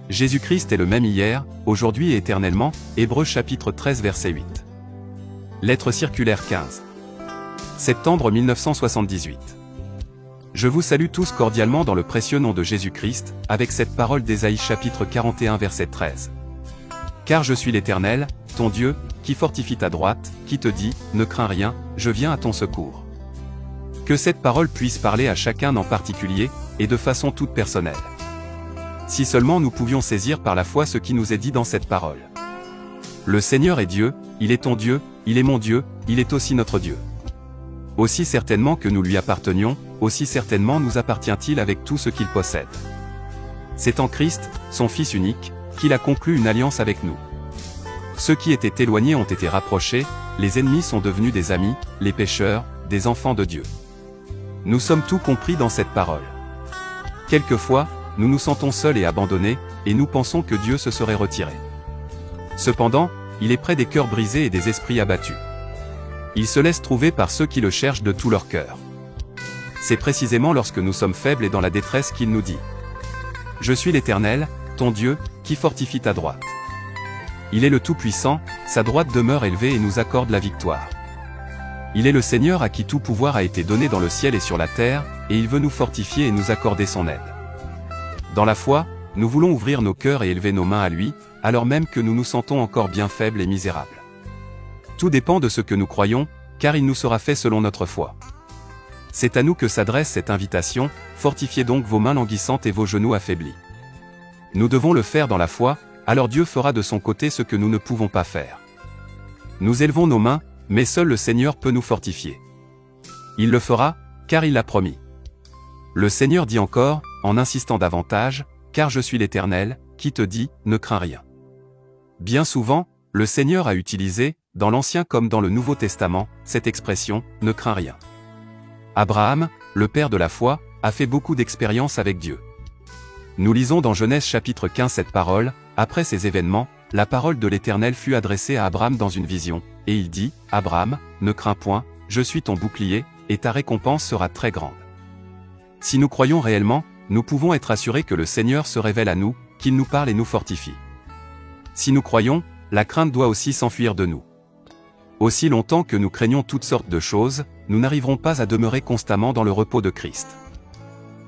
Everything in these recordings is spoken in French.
Jésus-Christ est le même hier, aujourd'hui et éternellement, Hébreux chapitre 13 verset 8. Lettre circulaire 15. Septembre 1978. Je vous salue tous cordialement dans le précieux nom de Jésus-Christ, avec cette parole d'Ésaïe chapitre 41 verset 13. Car je suis l'Éternel, ton Dieu, qui fortifie ta droite, qui te dit, ne crains rien, je viens à ton secours. Que cette parole puisse parler à chacun en particulier, et de façon toute personnelle. Si seulement nous pouvions saisir par la foi ce qui nous est dit dans cette parole. Le Seigneur est Dieu, il est ton Dieu, il est mon Dieu, il est aussi notre Dieu. Aussi certainement que nous lui appartenions, aussi certainement nous appartient-il avec tout ce qu'il possède. C'est en Christ, son Fils unique, qu'il a conclu une alliance avec nous. Ceux qui étaient éloignés ont été rapprochés, les ennemis sont devenus des amis, les pécheurs, des enfants de Dieu. Nous sommes tout compris dans cette parole. Quelquefois, nous nous sentons seuls et abandonnés, et nous pensons que Dieu se serait retiré. Cependant, il est près des cœurs brisés et des esprits abattus. Il se laisse trouver par ceux qui le cherchent de tout leur cœur. C'est précisément lorsque nous sommes faibles et dans la détresse qu'il nous dit « Je suis l'Éternel, ton Dieu, qui fortifie ta droite. » Il est le Tout-Puissant, sa droite demeure élevée et nous accorde la victoire. Il est le Seigneur à qui tout pouvoir a été donné dans le ciel et sur la terre, et il veut nous fortifier et nous accorder son aide. Dans la foi, nous voulons ouvrir nos cœurs et élever nos mains à lui, alors même que nous nous sentons encore bien faibles et misérables. Tout dépend de ce que nous croyons, car il nous sera fait selon notre foi. C'est à nous que s'adresse cette invitation, fortifiez donc vos mains languissantes et vos genoux affaiblis. Nous devons le faire dans la foi, alors Dieu fera de son côté ce que nous ne pouvons pas faire. Nous élevons nos mains, mais seul le Seigneur peut nous fortifier. Il le fera, car il l'a promis. Le Seigneur dit encore, en insistant davantage, « Car je suis l'Éternel, qui te dit, ne crains rien. » Bien souvent, le Seigneur a utilisé, dans l'Ancien comme dans le Nouveau Testament, cette expression, « ne crains rien ». Abraham, le père de la foi, a fait beaucoup d'expériences avec Dieu. Nous lisons dans Genèse chapitre 15 cette parole, « Après ces événements, la parole de l'Éternel fut adressée à Abraham dans une vision, et il dit, « Abraham, ne crains point, je suis ton bouclier, et ta récompense sera très grande. » Si nous croyons réellement, nous pouvons être assurés que le Seigneur se révèle à nous, qu'il nous parle et nous fortifie. Si nous croyons, la crainte doit aussi s'enfuir de nous. Aussi longtemps que nous craignons toutes sortes de choses, nous n'arriverons pas à demeurer constamment dans le repos de Christ.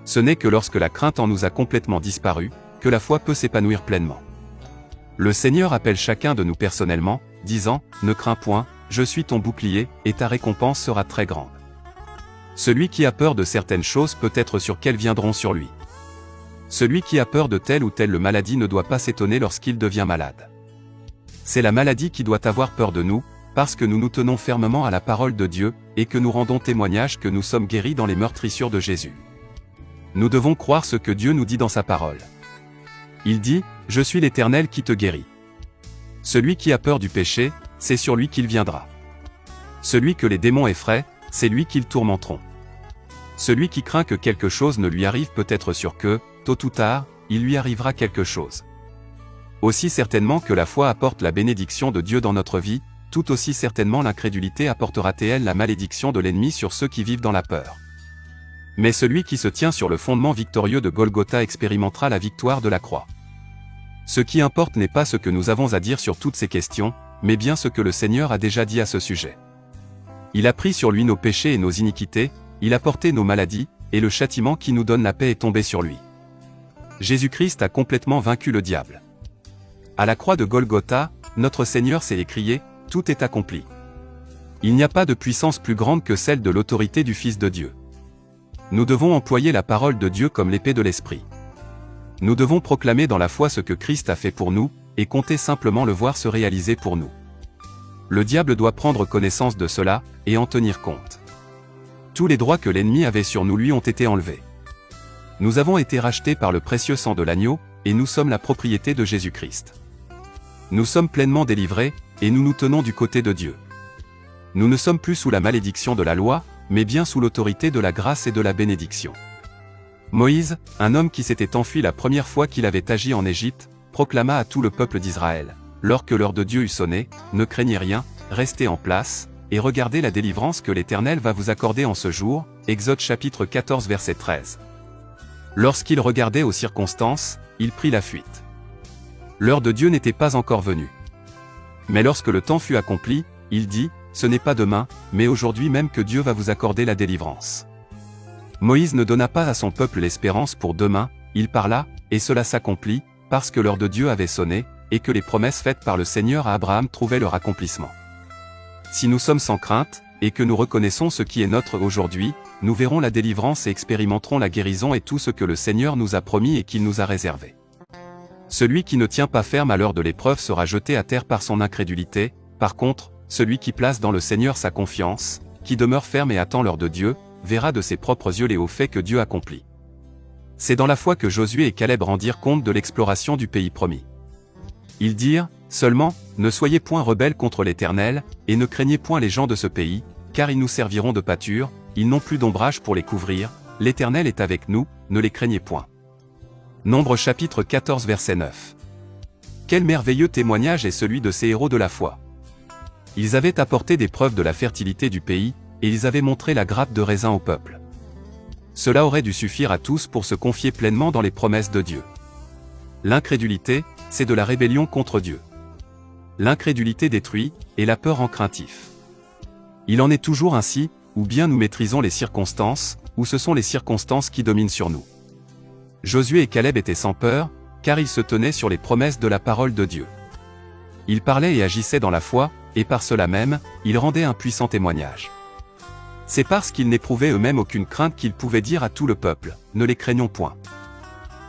Ce n'est que lorsque la crainte en nous a complètement disparu, que la foi peut s'épanouir pleinement. Le Seigneur appelle chacun de nous personnellement, disant, « Ne crains point, je suis ton bouclier, et ta récompense sera très grande. » Celui qui a peur de certaines choses peut être sûr qu'elles viendront sur lui. Celui qui a peur de telle ou telle maladie ne doit pas s'étonner lorsqu'il devient malade. C'est la maladie qui doit avoir peur de nous, parce que nous nous tenons fermement à la parole de Dieu, et que nous rendons témoignage que nous sommes guéris dans les meurtrissures de Jésus. Nous devons croire ce que Dieu nous dit dans sa parole. Il dit, « Je suis l'Éternel qui te guérit. » Celui qui a peur du péché, c'est sur lui qu'il viendra. Celui que les démons effraient, c'est lui qu'ils tourmenteront. Celui qui craint que quelque chose ne lui arrive peut être sûr que, tôt ou tard, il lui arrivera quelque chose. Aussi certainement que la foi apporte la bénédiction de Dieu dans notre vie, tout aussi certainement l'incrédulité apportera-t-elle la malédiction de l'ennemi sur ceux qui vivent dans la peur. Mais celui qui se tient sur le fondement victorieux de Golgotha expérimentera la victoire de la croix. Ce qui importe n'est pas ce que nous avons à dire sur toutes ces questions, mais bien ce que le Seigneur a déjà dit à ce sujet. Il a pris sur lui nos péchés et nos iniquités, il a porté nos maladies, et le châtiment qui nous donne la paix est tombé sur lui. Jésus-Christ a complètement vaincu le diable. À la croix de Golgotha, notre Seigneur s'est écrié, « Tout est accompli ». Il n'y a pas de puissance plus grande que celle de l'autorité du Fils de Dieu. Nous devons employer la parole de Dieu comme l'épée de l'Esprit. Nous devons proclamer dans la foi ce que Christ a fait pour nous, et compter simplement le voir se réaliser pour nous. Le diable doit prendre connaissance de cela, et en tenir compte. Tous les droits que l'ennemi avait sur nous lui ont été enlevés. Nous avons été rachetés par le précieux sang de l'agneau, et nous sommes la propriété de Jésus-Christ. Nous sommes pleinement délivrés, et nous nous tenons du côté de Dieu. Nous ne sommes plus sous la malédiction de la loi, mais bien sous l'autorité de la grâce et de la bénédiction. Moïse, un homme qui s'était enfui la première fois qu'il avait agi en Égypte, proclama à tout le peuple d'Israël, lorsque l'heure de Dieu eut sonné, ne craignez rien, restez en place, et regardez la délivrance que l'Éternel va vous accorder en ce jour. Exode chapitre 14 verset 13. Lorsqu'il regardait aux circonstances, il prit la fuite. L'heure de Dieu n'était pas encore venue. Mais lorsque le temps fut accompli, il dit, ce n'est pas demain, mais aujourd'hui même que Dieu va vous accorder la délivrance. Moïse ne donna pas à son peuple l'espérance pour demain, il parla, et cela s'accomplit, parce que l'heure de Dieu avait sonné, et que les promesses faites par le Seigneur à Abraham trouvaient leur accomplissement. Si nous sommes sans crainte, et que nous reconnaissons ce qui est notre aujourd'hui, nous verrons la délivrance et expérimenterons la guérison et tout ce que le Seigneur nous a promis et qu'il nous a réservé. Celui qui ne tient pas ferme à l'heure de l'épreuve sera jeté à terre par son incrédulité, par contre, celui qui place dans le Seigneur sa confiance, qui demeure ferme et attend l'heure de Dieu, verra de ses propres yeux les hauts faits que Dieu accomplit. C'est dans la foi que Josué et Caleb rendirent compte de l'exploration du pays promis. Ils dirent, seulement, ne soyez point rebelles contre l'Éternel, et ne craignez point les gens de ce pays, car ils nous serviront de pâture, ils n'ont plus d'ombrage pour les couvrir, l'Éternel est avec nous, ne les craignez point. Nombre chapitre 14 verset 9. Quel merveilleux témoignage est celui de ces héros de la foi. Ils avaient apporté des preuves de la fertilité du pays, et ils avaient montré la grappe de raisin au peuple. Cela aurait dû suffire à tous pour se confier pleinement dans les promesses de Dieu. L'incrédulité, c'est de la rébellion contre Dieu. L'incrédulité détruit, et la peur rend craintif. Il en est toujours ainsi, ou bien nous maîtrisons les circonstances, ou ce sont les circonstances qui dominent sur nous. Josué et Caleb étaient sans peur, car ils se tenaient sur les promesses de la parole de Dieu. Ils parlaient et agissaient dans la foi, et par cela même, ils rendaient un puissant témoignage. C'est parce qu'ils n'éprouvaient eux-mêmes aucune crainte qu'ils pouvaient dire à tout le peuple, ne les craignons point.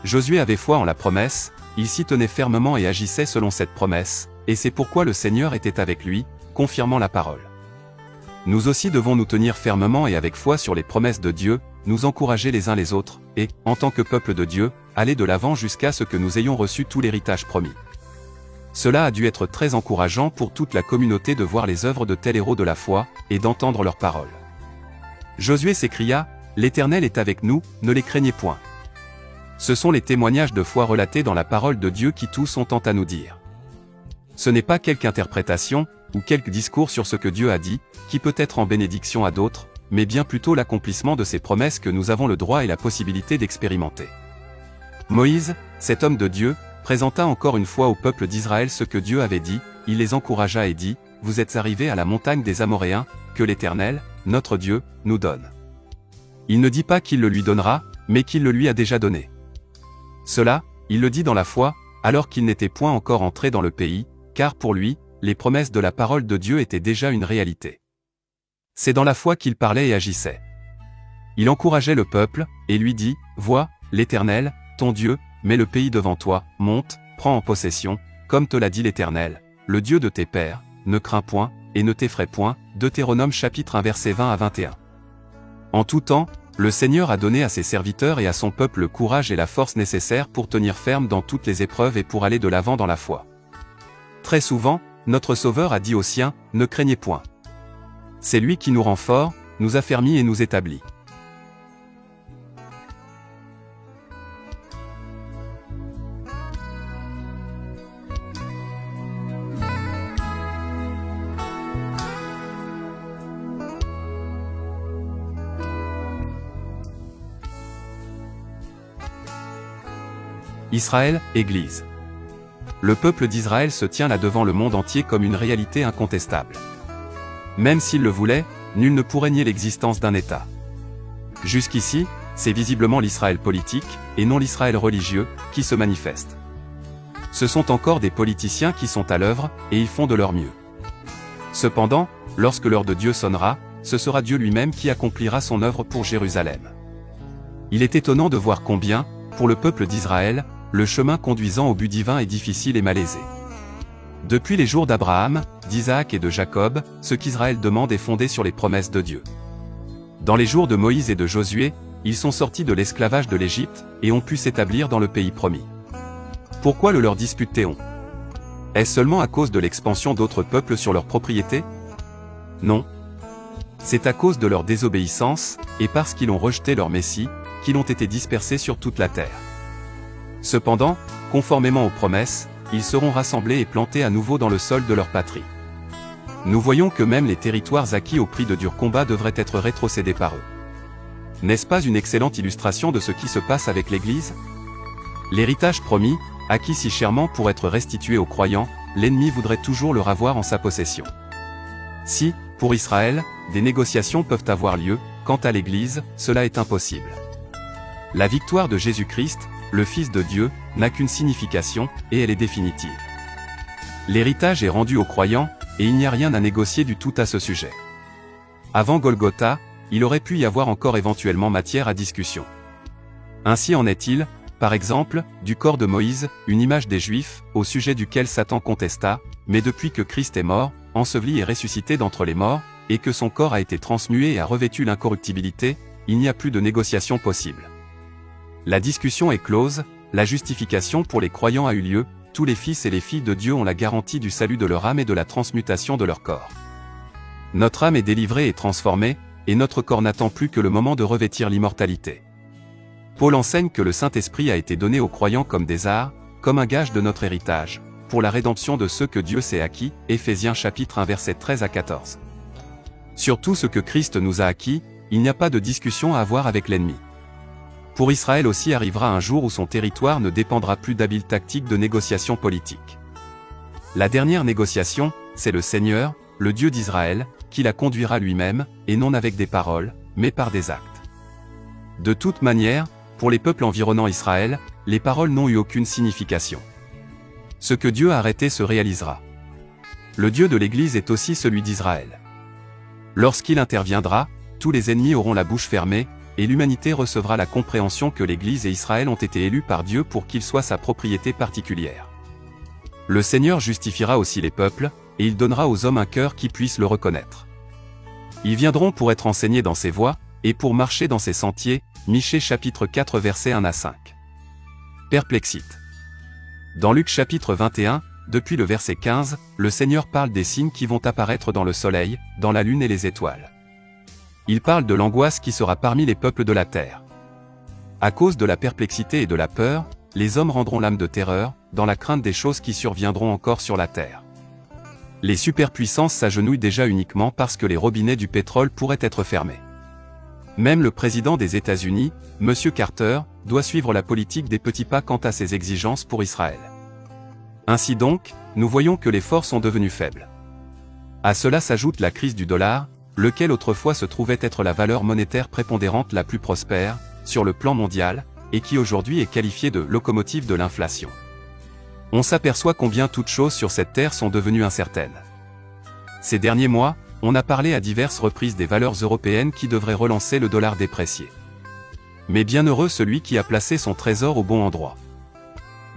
Josué avait foi en la promesse, il s'y tenait fermement et agissait selon cette promesse, et c'est pourquoi le Seigneur était avec lui, confirmant la parole. Nous aussi devons nous tenir fermement et avec foi sur les promesses de Dieu, nous encourager les uns les autres, et, en tant que peuple de Dieu, aller de l'avant jusqu'à ce que nous ayons reçu tout l'héritage promis. Cela a dû être très encourageant pour toute la communauté de voir les œuvres de tels héros de la foi, et d'entendre leurs paroles. Josué s'écria, « L'Éternel est avec nous, ne les craignez point. » Ce sont les témoignages de foi relatés dans la parole de Dieu qui tous ont tant à nous dire. Ce n'est pas quelque interprétation, ou quelque discours sur ce que Dieu a dit, qui peut être en bénédiction à d'autres, mais bien plutôt l'accomplissement de ces promesses que nous avons le droit et la possibilité d'expérimenter. Moïse, cet homme de Dieu, présenta encore une fois au peuple d'Israël ce que Dieu avait dit, il les encouragea et dit, « Vous êtes arrivés à la montagne des Amoréens, que l'Éternel, notre Dieu, nous donne. » Il ne dit pas qu'il le lui donnera, mais qu'il le lui a déjà donné. Cela, il le dit dans la foi, alors qu'il n'était point encore entré dans le pays, car pour lui, les promesses de la parole de Dieu étaient déjà une réalité. C'est dans la foi qu'il parlait et agissait. Il encourageait le peuple, et lui dit, « Vois, l'Éternel, ton Dieu, met le pays devant toi, monte, prends en possession, comme te l'a dit l'Éternel, le Dieu de tes pères, ne crains point, et ne t'effraie point. » Deutéronome chapitre 1 versets 20 à 21. En tout temps, le Seigneur a donné à ses serviteurs et à son peuple le courage et la force nécessaires pour tenir ferme dans toutes les épreuves et pour aller de l'avant dans la foi. Très souvent, notre Sauveur a dit aux siens, « Ne craignez point. » C'est lui qui nous rend forts, nous affermit et nous établit. Israël, Église. Le peuple d'Israël se tient là devant le monde entier comme une réalité incontestable. Même s'il le voulait, nul ne pourrait nier l'existence d'un État. Jusqu'ici, c'est visiblement l'Israël politique, et non l'Israël religieux, qui se manifeste. Ce sont encore des politiciens qui sont à l'œuvre, et ils font de leur mieux. Cependant, lorsque l'heure de Dieu sonnera, ce sera Dieu lui-même qui accomplira son œuvre pour Jérusalem. Il est étonnant de voir combien, pour le peuple d'Israël, le chemin conduisant au but divin est difficile et malaisé. Depuis les jours d'Abraham, d'Isaac et de Jacob, ce qu'Israël demande est fondé sur les promesses de Dieu. Dans les jours de Moïse et de Josué, ils sont sortis de l'esclavage de l'Égypte, et ont pu s'établir dans le pays promis. Pourquoi le leur disputait-on? Est-ce seulement à cause de l'expansion d'autres peuples sur leurs propriétés? Non. C'est à cause de leur désobéissance, et parce qu'ils ont rejeté leur Messie, qu'ils ont été dispersés sur toute la terre. Cependant, conformément aux promesses, ils seront rassemblés et plantés à nouveau dans le sol de leur patrie. Nous voyons que même les territoires acquis au prix de durs combats devraient être rétrocédés par eux. N'est-ce pas une excellente illustration de ce qui se passe avec l'Église? L'héritage promis, acquis si chèrement pour être restitué aux croyants, l'ennemi voudrait toujours le ravoir en sa possession. Si, pour Israël, des négociations peuvent avoir lieu, quant à l'Église, cela est impossible. La victoire de Jésus-Christ, le Fils de Dieu, n'a qu'une signification, et elle est définitive. L'héritage est rendu aux croyants, et il n'y a rien à négocier du tout à ce sujet. Avant Golgotha, il aurait pu y avoir encore éventuellement matière à discussion. Ainsi en est-il, par exemple, du corps de Moïse, une image des Juifs, au sujet duquel Satan contesta, mais depuis que Christ est mort, enseveli et ressuscité d'entre les morts, et que son corps a été transmué et a revêtu l'incorruptibilité, il n'y a plus de négociation possible. La discussion est close, la justification pour les croyants a eu lieu, tous les fils et les filles de Dieu ont la garantie du salut de leur âme et de la transmutation de leur corps. Notre âme est délivrée et transformée, et notre corps n'attend plus que le moment de revêtir l'immortalité. Paul enseigne que le Saint-Esprit a été donné aux croyants comme des arts, comme un gage de notre héritage, pour la rédemption de ceux que Dieu s'est acquis, Éphésiens chapitre 1 versets 13 à 14. Sur tout ce que Christ nous a acquis, il n'y a pas de discussion à avoir avec l'ennemi. Pour Israël aussi arrivera un jour où son territoire ne dépendra plus d'habiles tactiques de négociation politique. La dernière négociation, c'est le Seigneur, le Dieu d'Israël, qui la conduira lui-même, et non avec des paroles, mais par des actes. De toute manière, pour les peuples environnant Israël, les paroles n'ont eu aucune signification. Ce que Dieu a arrêté se réalisera. Le Dieu de l'Église est aussi celui d'Israël. Lorsqu'il interviendra, tous les ennemis auront la bouche fermée, et l'humanité recevra la compréhension que l'Église et Israël ont été élus par Dieu pour qu'ils soient sa propriété particulière. Le Seigneur justifiera aussi les peuples, et il donnera aux hommes un cœur qui puisse le reconnaître. Ils viendront pour être enseignés dans ses voies, et pour marcher dans ses sentiers, Michée chapitre 4 versets 1 à 5. Perplexite. Dans Luc chapitre 21, depuis le verset 15, le Seigneur parle des signes qui vont apparaître dans le soleil, dans la lune et les étoiles. Il parle de l'angoisse qui sera parmi les peuples de la terre. À cause de la perplexité et de la peur, les hommes rendront l'âme de terreur, dans la crainte des choses qui surviendront encore sur la terre. Les superpuissances s'agenouillent déjà uniquement parce que les robinets du pétrole pourraient être fermés. Même le président des États-Unis, M. Carter, doit suivre la politique des petits pas quant à ses exigences pour Israël. Ainsi donc, nous voyons que les forces sont devenues faibles. À cela s'ajoute la crise du dollar, lequel autrefois se trouvait être la valeur monétaire prépondérante la plus prospère, sur le plan mondial, et qui aujourd'hui est qualifiée de locomotive de l'inflation. On s'aperçoit combien toutes choses sur cette terre sont devenues incertaines. Ces derniers mois, on a parlé à diverses reprises des valeurs européennes qui devraient relancer le dollar déprécié. Mais bienheureux celui qui a placé son trésor au bon endroit.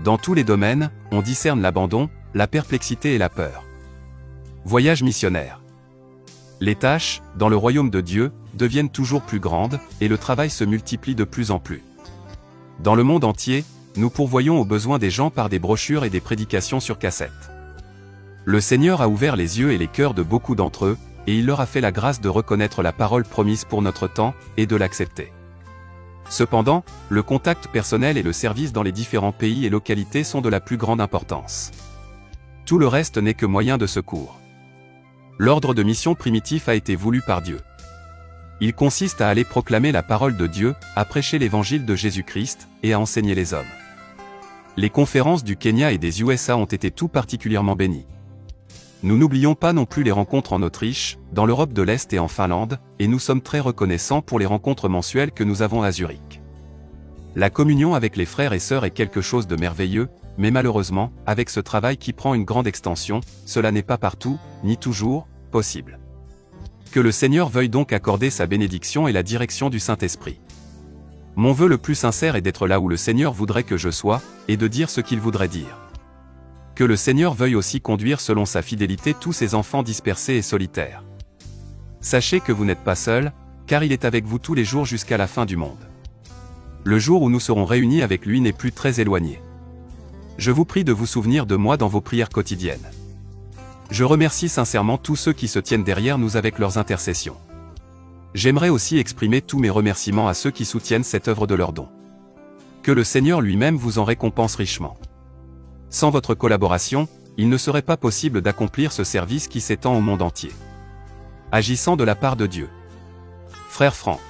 Dans tous les domaines, on discerne l'abandon, la perplexité et la peur. Voyage missionnaire. Les tâches, dans le royaume de Dieu, deviennent toujours plus grandes, et le travail se multiplie de plus en plus. Dans le monde entier, nous pourvoyons aux besoins des gens par des brochures et des prédications sur cassette. Le Seigneur a ouvert les yeux et les cœurs de beaucoup d'entre eux, et il leur a fait la grâce de reconnaître la parole promise pour notre temps, et de l'accepter. Cependant, le contact personnel et le service dans les différents pays et localités sont de la plus grande importance. Tout le reste n'est que moyen de secours. L'ordre de mission primitif a été voulu par Dieu. Il consiste à aller proclamer la parole de Dieu, à prêcher l'évangile de Jésus-Christ, et à enseigner les hommes. Les conférences du Kenya et des USA ont été tout particulièrement bénies. Nous n'oublions pas non plus les rencontres en Autriche, dans l'Europe de l'Est et en Finlande, et nous sommes très reconnaissants pour les rencontres mensuelles que nous avons à Zurich. La communion avec les frères et sœurs est quelque chose de merveilleux, mais malheureusement, avec ce travail qui prend une grande extension, cela n'est pas partout, ni toujours, possible. Que le Seigneur veuille donc accorder sa bénédiction et la direction du Saint-Esprit. Mon vœu le plus sincère est d'être là où le Seigneur voudrait que je sois, et de dire ce qu'il voudrait dire. Que le Seigneur veuille aussi conduire selon sa fidélité tous ses enfants dispersés et solitaires. Sachez que vous n'êtes pas seuls, car il est avec vous tous les jours jusqu'à la fin du monde. Le jour où nous serons réunis avec lui n'est plus très éloigné. Je vous prie de vous souvenir de moi dans vos prières quotidiennes. Je remercie sincèrement tous ceux qui se tiennent derrière nous avec leurs intercessions. J'aimerais aussi exprimer tous mes remerciements à ceux qui soutiennent cette œuvre de leur don. Que le Seigneur lui-même vous en récompense richement. Sans votre collaboration, il ne serait pas possible d'accomplir ce service qui s'étend au monde entier. Agissant de la part de Dieu. Frère Franck.